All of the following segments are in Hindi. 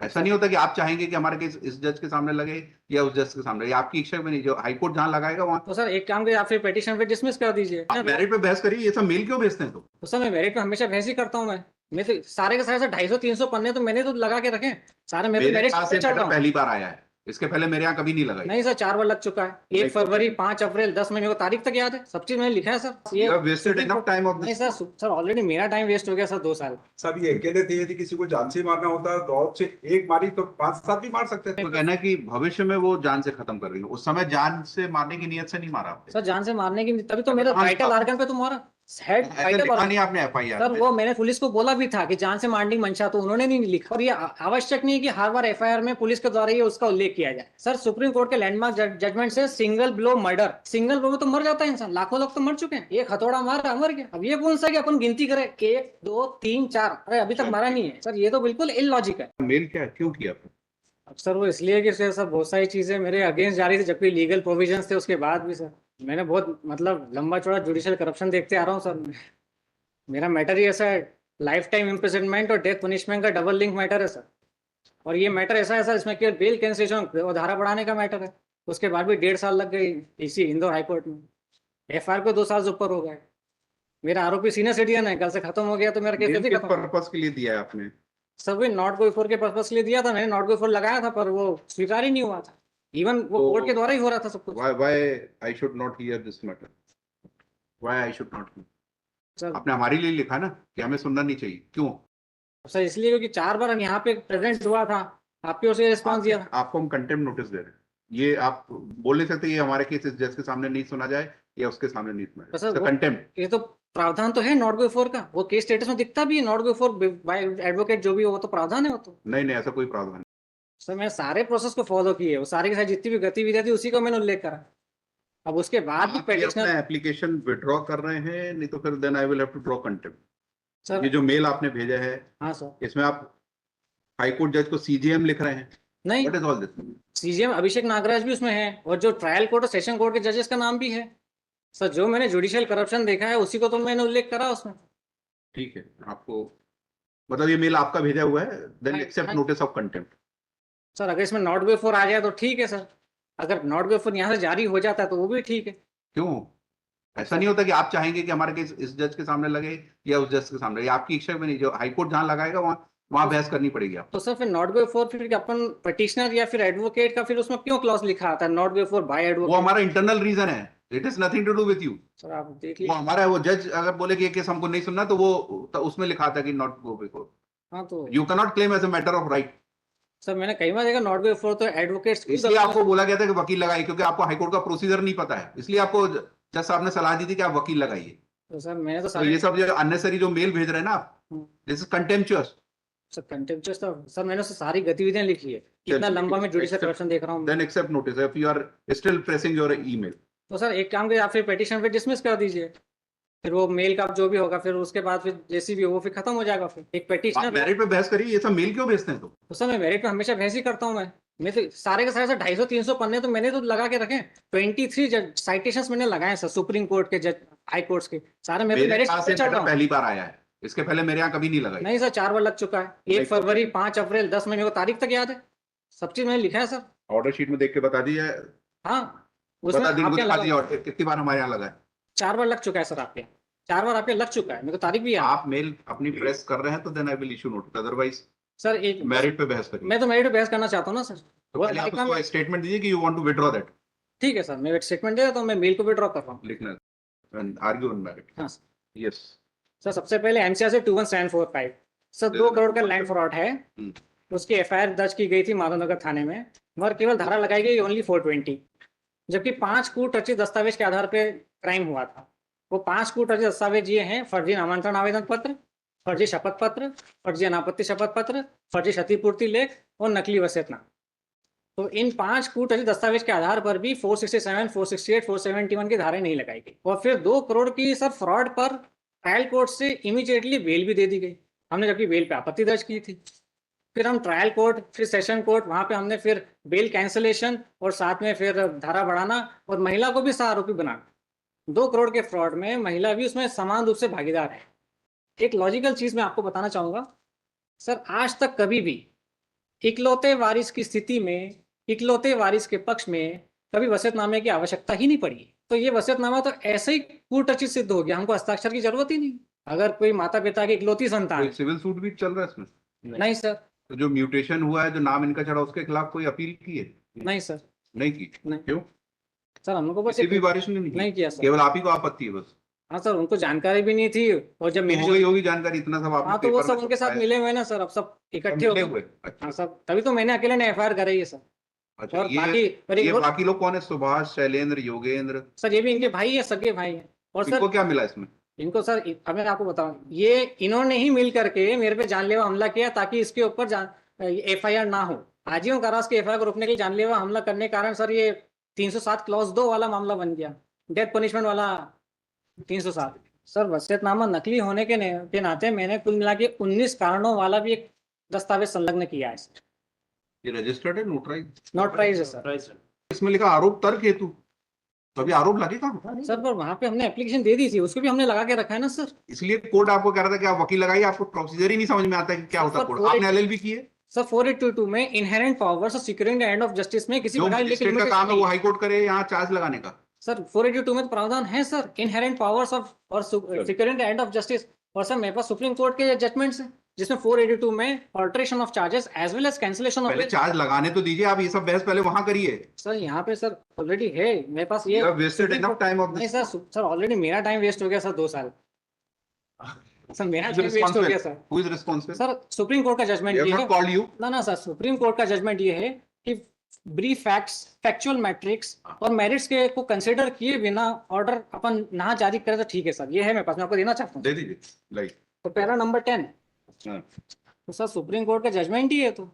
ऐसा नहीं होता कि आप चाहेंगे कि हमारे केस इस जज के सामने लगे या उस जज के सामने, ये आपकी इच्छा में नहीं, जो हाईकोर्ट जहां लगाएगा वहां। तो सर एक काम करिए, आप फिर पिटीशन पे डिसमिस कर दीजिए। आप मेरिट पे बहस करिए, ये सब मेल क्यों भेजते हैं? तो सर मैं मेरिट पे हमेशा बहस ही करता हूँ। मैं तो सारे के सारे 250-300 पन्ने तो मैंने तो लगा के रखे सारे। मैं तो मेरे मेरिट पास पे ये चल रहा मैटर हूँ। पहली बार आया है, इसके पहले मेरे यहाँ कभी नहीं लगाई। नहीं सर, 4 बार लग चुका है। 1 फरवरी, 5 अप्रैल, 10 मई, मेरे को तारीख तक याद है, सब चीज मैंने लिखा है sir. You have wasted enough time of नहीं this. सर, सर ऑलरेडी मेरा टाइम वेस्ट हो गया सर 2 साल। सब ये अकेले थे, यदि किसी को जान से मारना होता तो से एक मारी तो 5-7 भी मार सकते थे। तो कहना है कि भविष्य में वो जान से खत्म कर रही है, उस समय जान से मारने की नियत से नहीं मारा आपने। सर जान से मारने की, तभी तो मेरा वाइटल आर्गन पे तो मारा, हेड ऐसा वाइटल लिखा आर्गन। नहीं आपने एफआईआर सर में। वो मैंने पुलिस को बोला भी था कि जान से मारने की मंशा, तो उन्होंने नहीं लिखा। और ये आवश्यक नहीं है कि हर बार एफआईआर में पुलिस के द्वारा ये उसका उल्लेख किया जाए। सर सुप्रीम कोर्ट के लैंडमार्क जजमेंट से single blow murder, single blow में तो मर जाता है इंसान, लाखों लोग तो मर चुके हैं। एक हथौड़ा मारा मर गया। अब ये कौन सा कि अपन गिनती करें 1 2 3 4, अरे अभी तक मारा नहीं है सर, ये तो बिल्कुल इलॉजिक है। मेल क्या है, क्यों किया आपने? अब सर वो इसलिए कि सर बहुत सारी चीजें मेरे अगेंस्ट जा रही थी, जबकि लीगल प्रोविजंस थे उसके बाद भी सर। मैंने बहुत मतलब लंबा चौड़ा जुडिशियल करप्शन देखते आ रहा हूँ सर। मेरा मैटर ही ऐसा है, लाइफ टाइम इम्प्रिजनमेंट और डेथ पनिशमेंट का डबल लिंक मैटर है सर। और ये मैटर ऐसा है सर, इसमें केवल बेल कैंसिलेशन और धारा बढ़ाने का मैटर है। उसके बाद भी 1.5 साल लग गई इसी इंदौर हाईकोर्ट में। एफआईआर को 2 साल से ऊपर हो गए। मेरा आरोपी सीनियर सिटीजन है, कल से खत्म हो गया तो मेरा केस मेल कैसे किस खत्म? पर्पस के लिए दिया है आपने? सर वही नॉट गो बिफोर के पर्पस के लिए दिया था। मैंने नॉट गो बिफोर लगाया था, पर वो स्वीकार ही नहीं हुआ था। इवन वो तो कोर्ट के द्वारा ही हो रहा था सब कुछ। why I should not hear this matter? Why I should not hear? Sir आपने हमारे लिए लिखा ना कि हमें सुनना नहीं चाहिए, क्यों? सर इसलिए क्योंकि 4 बार हम यहाँ पे प्रेजेंट हुआ था, आपकी ओर से रिस्पॉन्स दिया था। आपको हम कंटेम्प्ट नोटिस दे रहे हैं। ये आप बोल नहीं सकते ये हमारे केस इस जज के सामने नहीं सुना जाए या उसके सामने नहीं सुना तो सर जाए। वो कंटेम्प्ट। ये तो प्रावधान तो है नॉट गो बिफोर का, वो केस स्टेटस में दिखता भी है not go before by advocate, जो भी हो वो तो प्रावधान है वो तो। नहीं ऐसा कोई प्रावधान नहीं। सर मैं सारे प्रोसेस को फॉलो किए, वो सारी के सारी जितनी भी गतिविधियां थी उसी को मैंने उल्लेख करा। अब उसके बाद भी आप ये अपना पेटिशनर। एप्लीकेशन विड्रॉ कर रहे हैं, नहीं तो फिर then I will have to draw contempt. Sir ये जो मेल आपने भेजा है, हाँ सर। इसमें आप हाईकोर्ट जज को सीजेएम लिख रहे हैं। नहीं, what is all this? CGM Abhishek Nagraj भी उसमें है, और जो ट्रायल कोर्ट और सेशन कोर्ट के जजेस का नाम भी है। सर जो मैंने जुडिशियल करप्शन देखा है उसी को तो मैंने उल्लेख करा उसमें। ठीक है, आपको मतलब ये मेल आपका भेजा हुआ है, देन हाँ, एक्सेप्ट हाँ। Notice of contempt. सर अगर इसमें नॉट गो बिफोर आ जाए तो ठीक है सर, अगर नॉट गो बिफोर यहाँ से जारी हो जाता है तो वो भी ठीक है। क्यों? ऐसा नहीं होता कि आप चाहेंगे कि हमारे केस इस जज के सामने लगे या उस जज के सामने, ये आपकी इच्छा में नहीं, जो हाईकोर्ट जहां लगाएगा वहां बहस करनी पड़ेगी आपको। तो सर फिर नॉट गो बिफोर, फिर अपन पिटिशनर या फिर एडवोकेट का फिर उसमें क्यों क्लॉज लिखा आता है नॉट गो बिफोर बाय वो एडवोकेट? हमारा इंटरनल रीजन है, it is nothing to do with you. Sir आप देख वो लीजिए। हमारा है, वो जज अगर बोले कि ये केस हमको नहीं सुनना तो वो तो उसमें लिखा था कि नॉट गो बिफोर। हाँ तो you can not claim as a matter of right. Sir मैंने कई बार देखा नॉट गो बिफोर तो एडवोकेट्स इसलिए आपको बोला गया था कि वकील लगाइए, क्योंकि आपको हाईकोर्ट का प्रोसीजर नहीं पता है, इसलिए आपको जज साहब ने सलाह दी थी कि आप वकील लगाइए। तो सर मैंने तो तो ये सब जो अननेसरी जो मेल भेज रहे हैं ना आप, this is contemptuous. Sir contemptuous तो सर मैंने उससे सारी गतिविधियां लिखी है, कितना लंबा मैं जुडिशियल करप्शन देख रहा हूँ। Then accept notice if you are still pressing your email. तो सर एक काम करिए, आप फिर पिटिशन पे डिसमिस कर दीजिए, फिर वो मेल का जो भी होगा फिर उसके बाद फिर जैसी भी हो वो फिर खत्म हो जाएगा। फिर एक पिटिशनर मेरिट पे बहस करिए, ये सब मेल क्यों भेजते हैं? तो सर मैं मेरिट पे हमेशा बहस ही करता हूँ। मैं तो सारे के सारे 250-300 पन्ने तो मैंने तो लगा के रखे। 23 साइटेशंस मैंने लगाए सर सुप्रीम कोर्ट के, जज हाई कोर्ट्स के सारे। मैं तो मेरे मेरिट पास पे ये चल रहा मैटर हूँ। पहली बार आया है, इसके पहले मेरे यहाँ कभी नहीं लगाई। नहीं सर 4 बार लग चुका है। 1 फरवरी, 5 अप्रैल, 10 मई, मेरे को तारीख तक याद है, सब चीज मैंने लिखा है सर। ऑर्डर शीट में देख के बता दीजिए। हाँ उसमें बता दीजिए, आपके दिखा दीजिए ऑर्डर कितनी बार हमारे यहाँ लगा है। 4 बार लग चुका है सर आपके, 4 बार आपके लग चुका है, मेरे को तारीख भी याद है। आप मेल अपनी प्रेस कर रहे हैं तो then I will issue notice, otherwise sir एक मेरिट पे बहस करिए। मैं तो मेरिट पे बहस करना चाहता हूँ ना सर। तो पहले आप उसको स्टेटमेंट दीजिए कि you want to withdraw that. ठीक है सर, मैं एक स्टेटमेंट दे देता हूँ, मैं मेल को विड्रॉ कर रहा हूँ। लिखना एंड आर्ग्यू ऑन मेरिट। हाँ यस सर। सबसे पहले एमसीआर से 21745 सर 2 करोड़ का लैंड फ्रॉड है। उसकी एफआईआर दर्ज की गई थी माधवनगर थाने में, मगर केवल धारा लगाई गई ओनली 420, जबकि 5 कूट रचित दस्तावेज के आधार पर क्राइम हुआ था। वो 5 कूट रचित दस्तावेज ये हैं: फर्जी नामांतरण आवेदन पत्र, फर्जी शपथ पत्र, फर्जी अनापत्ति शपथ पत्र, फर्जी क्षतिपूर्ति लेख और नकली वसीयतनामा। तो इन 5 कूट रचित दस्तावेज के आधार पर भी 467, 468, 471 की धाराएं नहीं लगाई गई। और फिर 2 करोड़ की सर फ्रॉड पर ट्रायल कोर्ट से इमीडिएटली बेल भी दे दी गई। हमने जबकि बेल पे आपत्ति दर्ज की थी। फिर हम ट्रायल कोर्ट, फिर सेशन कोर्ट, वहां पे हमने फिर बेल कैंसिलेशन और साथ में फिर धारा बढ़ाना और महिला को भी सह आरोपी बनाना। 2 करोड़ के फ्रॉड में महिला भी उसमें समान रूप से भागीदार है। एक लॉजिकल चीज मैं आपको बताना चाहूंगा सर, आज तक कभी भी इकलौते वारिस की स्थिति में इकलौते वारिस के पक्ष में कभी वसीयतनामे की आवश्यकता ही नहीं पड़ी। तो ये वसीयतनामा तो ऐसे ही कूटरचित सिद्ध हो गया, हमको हस्ताक्षर की जरूरत ही नहीं। अगर कोई माता पिता की इकलौती संतान कोई सिविल सूट भी चल रहा है इसमें? नहीं सर, तो जो म्यूटेशन हुआ है, जो नाम इनका चढ़ा, उसके खिलाफ कोई अपील की है? नहीं सर, नहीं की? नहीं। क्यों? सर हम लोग को बस किसी भी बारिश ने नहीं किया सर। केवल आप ही को आपत्ति है बस? हाँ सर, उनको जानकारी भी नहीं थी, और जब तो मेरी हो गई होगी जानकारी, इतना सब आपने हाँ तो वो पेपर सब में उनके साथ छपाया। मिले हुए ना सर, अब सब इकट्ठे सब मिले हो हुए? गए। अच्छा हाँ सर, तभी तो मैंने अकेले ने एफआईआर कराई है सर। अच्छा। और बाकी और एक ये और बाकी लोग कौन है? सुभाष, शैलेंद्र, योगेंद्र, सर, ये भी इनके भाई है, सगे भाई है। और सर इनको क्या मिला इसमें? इनको सर, अब मैं आपको बताऊं, ये इन्होंने ही मिल करके मेरे पे जानलेवा हमला किया ताकि इसके ऊपर एफआईआर ना हो। आजीवन कारावास के एफआईआर को रोकने के लिए जानलेवा हमला करने के कारण सर ये 307 क्लॉज 2 वाला मामला बन गया, डेथ पनिशमेंट वाला 307। सर वसीयतनामा नकली होने के नाते मैंने कुल मिला के 19 कारणों वाला भी एक दस्तावेज संलग्न किया है सर। ये रजिस्टर्ड है, नोटराइज? नोटराइज है सर। इसमें लिखा आरोप तर्क हेतु, तो अभी आरोप लगेगा? सर पर वहां पे हमने एप्लीकेशन दे दी थी, उसको भी हमने लगा के रखा है ना सर। इसलिए कोर्ट आपको कह रहा था कि आप वकील लगाइए, आपको प्रोसीजर ही नहीं समझ में आता है कि क्या होता है कोर्ट। आपने एलएलबी की है? सर 4822 में इनहेरेंट पावर्स और securing the end of justice में किसी जो प्रकार मजिस्ट्रेट का काम है वो हाई कोर्ट करे यहाँ चार्ज लगाने का? सर 482 में तो प्रावधान है सर, इनहेरेंट पावर्स ऑफ और securing the end of justice. और सर मेरे पास सुप्रीम कोर्ट के जजमेंट्स हैं जिसमें 482 में alteration of charges as well as cancellation of पहले चार्ज लगाने तो दीजिए, आप ये सब बहस पहले वहां करिए। सर यहाँ पे सर ऑलरेडी है मेरे पास ये वेस्टेड इनफ टाइम ऑफ नहीं सर ऑलरेडी मेरा टाइम वेस्ट हो गया सर 2 साल। सर मेरा टाइम वेस्ट हो गया sir. Who is responsible? Sir supreme court का जजमेंट ये है, कॉल्ड यू? ना सर, सुप्रीम कोर्ट का जजमेंट ये है कि ब्रीफ फैक्ट्स, फैक्चुअल मैट्रिक्स और मेरिट्स के को कंसीडर किए बिना ऑर्डर अपन ना जारी करें तो ठीक है सर। ये है मेरे पास, मैं आपको देना चाहता हूँ। दे दीजिए लाइक। तो पैरा नंबर 10 तो सर सुप्रीम कोर्ट का जजमेंट ही है, तो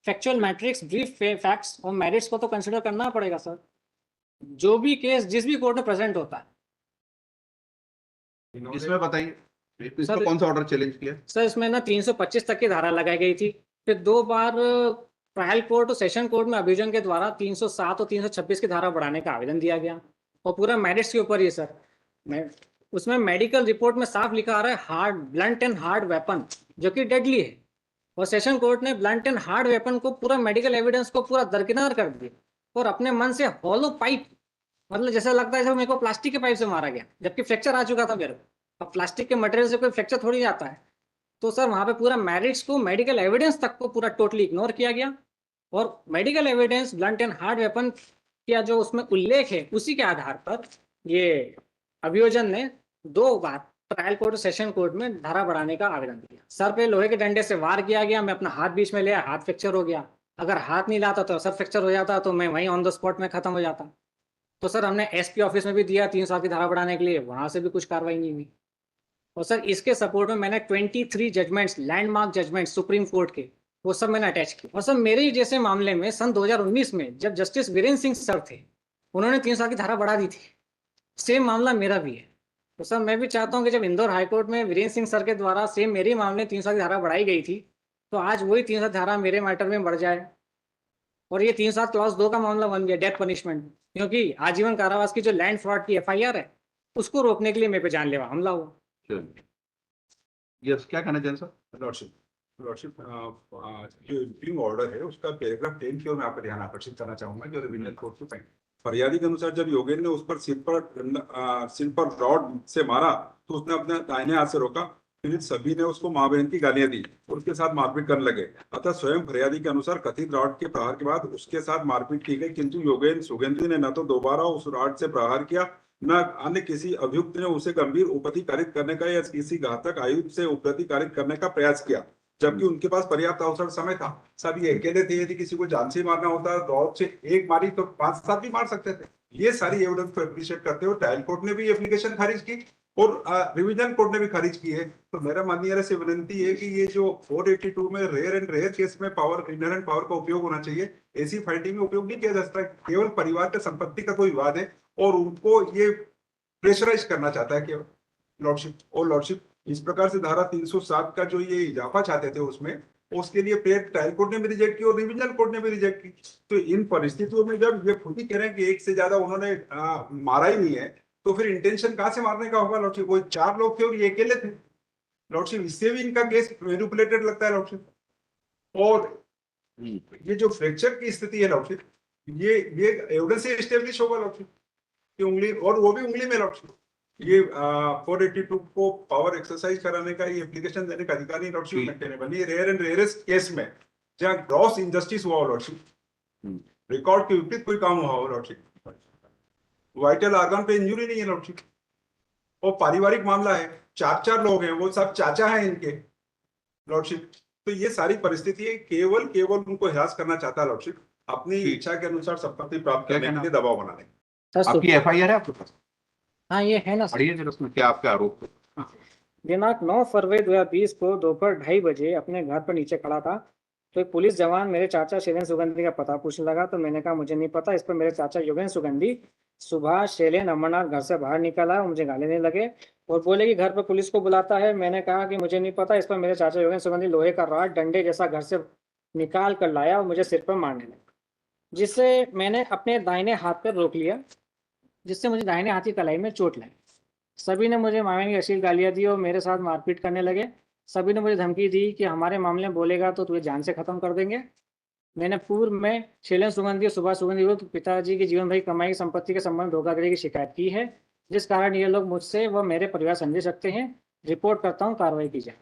फैक्चुअल मैट्रिक्स, ब्रीफ फैक्ट्स और मेरिट्स को तो कंसीडर करना पड़ेगा सर। जो भी केस जिस भी कोर्ट में प्रेजेंट होता है। इसमें बताइए इसमें सर- कौन सा ऑर्डर चैलेंज किया? सर इसमें ना 325 तक की धारा लगाई गई थी, फिर 2 बार ट्रायल कोर्ट और सेशन कोर्ट में अभियोजन के द्वारा 307 और 326 की धारा बढ़ाने का आवेदन दिया गया, और पूरा मेरिट्स के ऊपर ही सर। मैं उसमें मेडिकल रिपोर्ट में साफ लिखा आ रहा है hard, blunt and hard weapon, जो कि डेडली है। और सेशन कोर्ट ने ब्लंट एंड हार्ड वेपन को पूरा मेडिकल एविडेंस को पूरा दरकिनार कर दिया, और अपने मन से हॉलो पाइप, मतलब जैसा लगता है जैसे मेरे को प्लास्टिक के पाइप से मारा गया, जबकि फ्रैक्चर आ चुका था मेरे को। अब प्लास्टिक के मटेरियल से कोई फ्रैक्चर थोड़ी आता है। तो सर वहां पे पूरा मेरिट्स को, मेडिकल एविडेंस तक को पूरा टोटली इग्नोर किया गया, और medical evidence, blunt and hard weapon का जो उसमें उल्लेख है उसी के आधार पर ये अभियोजन ने 2 बार ट्रायल कोर्ट और सेशन कोर्ट में धारा बढ़ाने का आवेदन दिया। सर पे लोहे के डंडे से वार किया गया, मैं अपना हाथ बीच में लिया, हाथ फ्रैक्चर हो गया। अगर हाथ नहीं लाता तो सर फ्रैक्चर हो जाता, तो मैं वहीं ऑन द स्पॉट में खत्म हो जाता। तो सर हमने एसपी ऑफिस में भी दिया 3 साल की धारा बढ़ाने के लिए, वहां से भी कुछ कार्रवाई नहीं हुई। और सर इसके सपोर्ट में मैंने 23 judgments, landmark judgment Supreme court के, वो सब मैंने अटैच किए। और सर मेरे ही जैसे मामले में सन 2019 में जब जस्टिस वीरेंद्र सिंह सर थे, उन्होंने 3 साल की धारा बढ़ा दी थी। सेम मामला मेरा भी है। तो सर मैं भी चाहता हूँ कि जब इंदौर हाईकोर्ट में वीरेंद्र सिंह सर के द्वारा सेम मेरे मामले 3 साल की धारा बढ़ाई गई थी, तो आज वही 3 साल धारा मेरे मैटर में बढ़ जाए, और ये 307 क्लॉज 2 का मामला बन गया, डेथ पनिशमेंट, क्योंकि आजीवन कारावास की जो लैंड फ्रॉड की एफआईआर है उसको रोकने के लिए मेरे पे जानलेवा हमला हुआ। यस, क्या कहना चाहिए सर? लॉर्डशिप जो इंप्रिंग ऑर्डर है उसका पैराग्राफ 10 की ओर मैं आपका ध्यान आकर्षित करना चाहूंगा, जो रिविजन कोर्ट के फरियादी के अनुसार जब योगेंद्र ने उस पर सिर पर रॉड से मारा तो उसने अपने दाहिने हाथ से रोका, फिर सभी ने उसको मां बहन की गालियां दी और उसके साथ मारपीट करने लगे। अतः स्वयं फरियादी के अनुसार कथित रॉड के प्रहार के बाद उसके साथ मारपीट की गई, किंतु योगेंद्र ने न तो दोबारा उस रॉड से प्रहार किया, न अन्य किसी अभियुक्त ने उसे गंभीर उपति कारित करने का या किसी घातक आयु से उपति कारित करने का प्रयास किया, जबकि उनके पास पर्याप्त अवसर समय था। सब ये अकेले थे, यदि किसी को जान से मारना होता रॉड से एक मारी तो 5-7 भी मार सकते थे। ये सारी एविडेंस को एप्रिशिएट करते हुए ट्रायल कोर्ट ने भी एप्लीकेशन खारिज की और रिवीजन कोर्ट ने भी खारिज की है। तो मेरा माननीय से विनती है कि ये जो 482 में रेयर केस में पावर, इनहेरेंट पावर का उपयोग होना चाहिए, ऐसी फाइटिंग में उपयोग नहीं किया जा सकता। केवल परिवार के संपत्ति का कोई विवाद है और उनको ये प्रेशराइज करना चाहता है कि लॉर्डशिप इस प्रकार से धारा 307 का जो ये इजाफा चाहते थे उसमें, उसके लिए ट्रायल कोर्ट ने भी रिजेक्ट की और रिवीजन कोर्ट ने भी रिजेक्ट की। तो इन परिस्थितियों में जब ये खुद ही कह रहे हैं कि एक से ज्यादा उन्होंने मारा ही नहीं है, तो फिर इंटेंशन कहां से मारने का होगा लॉर्डशिप? वो 4 लोग थे और ये अकेले थे लॉर्डशिप। इससे भी इनका केस मैनिपुलेटेड लगता है लॉर्डशिप। और ये जो फ्रैक्चर की स्थिति है लॉर्डशिप, ये एविडेंस से एस्टेब्लिश होगा लॉर्डशिप कि उंगली, और वो भी उंगली में लॉर्डशिप, ये 482 को पावर एक्सरसाइज कराने का, ये एप्लीकेशन देने का अधिकार नहीं लॉर्डशिप जी। मेंटेनेबल। ये रेयर एंड रेयरेस्ट केस में जहाँ ग्रॉस इंजस्टिस हुआ हो लॉर्डशिप, रिकॉर्ड के विपरीत कोई काम हुआ हो लॉर्डशिप, वाइटल ऑर्गन पे इंजुरी नहीं है लॉर्डशिप, वो पारिवारिक मामला है, 4 लोग हैं, वो सब चाचा हैं इनके लॉर्डशिप। तो ये सारी परिस्थिति है, केवल उनको हिरास करना चाहता है लॉर्डशिप, अपनी ठीक। इच्छा के अनुसार संपत्ति प्राप्त क्या करने के कहना? लिए दबाव बनाने। सर आपकी एफआईआर है आपके पास? हाँ ये है ना सर। पढ़िए जरा उसमें क्या आपके आरोप है। दिनांक 9 फरवरी 2020 को दोपहर 2:30 बजे अपने घर पर नीचे खड़ा था, तो एक पुलिस जवान मेरे चाचा शैलेन सुगंधी का पता पूछने लगा। तो मैंने कहा मुझे नहीं पता। इस पर मेरे चाचा योगेंद्र सुगंधी सुभाष शैलेन अमरनाथ घर से बाहर निकला और मुझे गाली देने लगे और बोले कि घर पर पुलिस को बुलाता है। मैंने कहा कि मुझे नहीं पता। इस पर मेरे चाचा योगेंद्र सुगंधी लोहे का रॉड डंडे जैसा घर से निकाल कर लाया और मुझे सिर पर मारने लगा, जिससे मैंने अपने दाहिने हाथ पर रोक लिया, जिससे मुझे दाहिने हाथ की कलाई में चोट लगी। सभी ने मुझे मारने की अश्लील गालियां दी और मेरे साथ मारपीट करने लगे। सभी ने मुझे धमकी दी कि हमारे मामले में बोलेगा तो तुझे जान से खत्म कर देंगे। मैंने पूर्व में शैलेन सुगंधी और सुभाष सुगंधी विरुद्ध पिताजी की जीवन भर की कमाई की संपत्ति के संबंध में धोखाधड़ी की शिकायत की है, जिस कारण ये लोग मुझसे व मेरे परिवार समझ सकते हैं। रिपोर्ट करता हूँ, कार्रवाई की जाए।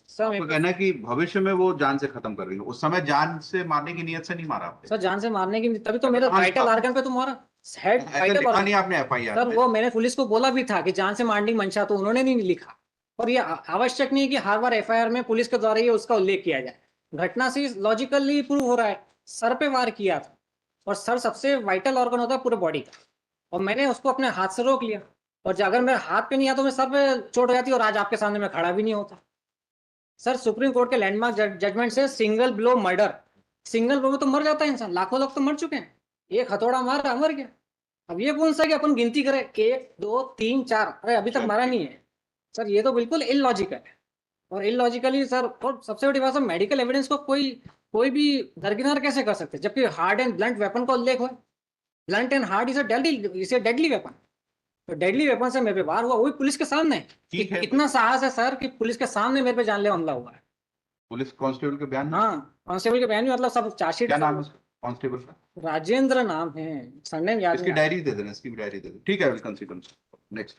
सर आपका कहना है कि भविष्य में वो जान से खत्म कर रही है, उस समय जान से मारने की नियत से नहीं मारा आपने? सर जान से मारने की, तभी तो मेरा हाँ, वाइटल ऑर्गन पे तो मारा, हेड ऐसे वाइटल लिखा ऑर्गन। नहीं आपने एफआईआर सर में। वो मैंने पुलिस को बोला भी था कि जान से मारने की मंशा, तो उन्होंने नहीं लिखा। और ये आवश्यक नहीं है कि हर बार एफआईआर में पुलिस के द्वारा ये उसका उल्लेख किया जाए। घटना से लॉजिकली प्रूव हो रहा है, सर पे वार किया था और सर सबसे वाइटल ऑर्गन होता है पूरे बॉडी का, और मैंने उसको अपने हाथ से रोक लिया। और अगर मेरे हाथ पे नहीं आता तो मैं सर पे चोट हो जाती और आज आपके सामने मैं खड़ा भी नहीं होता। सर सुप्रीम कोर्ट के लैंडमार्क जजमेंट से single blow murder, single blow में तो मर जाता है इंसान, लाखों लोग तो मर चुके हैं, एक हथौड़ा मार मर गया। अब ये कौन सा कि अपन गिनती करें 1 2 3 4, अरे अभी तक मारा नहीं है। सर ये तो बिल्कुल इलॉजिकल है। और इलॉजिकली सर, और सबसे बड़ी बात है मेडिकल एविडेंस को कोई भी दरकिनार कैसे कर सकते हैं, जबकि हार्ड एंड ब्लंट वेपन का उल्लेख हो। Blunt and hard is a deadly weapon. तो डेडली वेपन से मेरे पे वार हुआ, वही पुलिस के सामने। ठीक है। कितना साहस है सर कि पुलिस के सामने मेरे पे जानलेवा हमला हुआ है। पुलिस कांस्टेबल के बयान में? हाँ, कांस्टेबल के बयान में, मतलब सब चार्जशीट। क्या नाम है कांस्टेबल का? राजेंद्र नाम है, सरनेम याद इसकी नहीं आ रहा। डायरी दे देना, इसकी भी डायरी दे देना। ठीक है, विल कंसीडर। नेक्स्ट।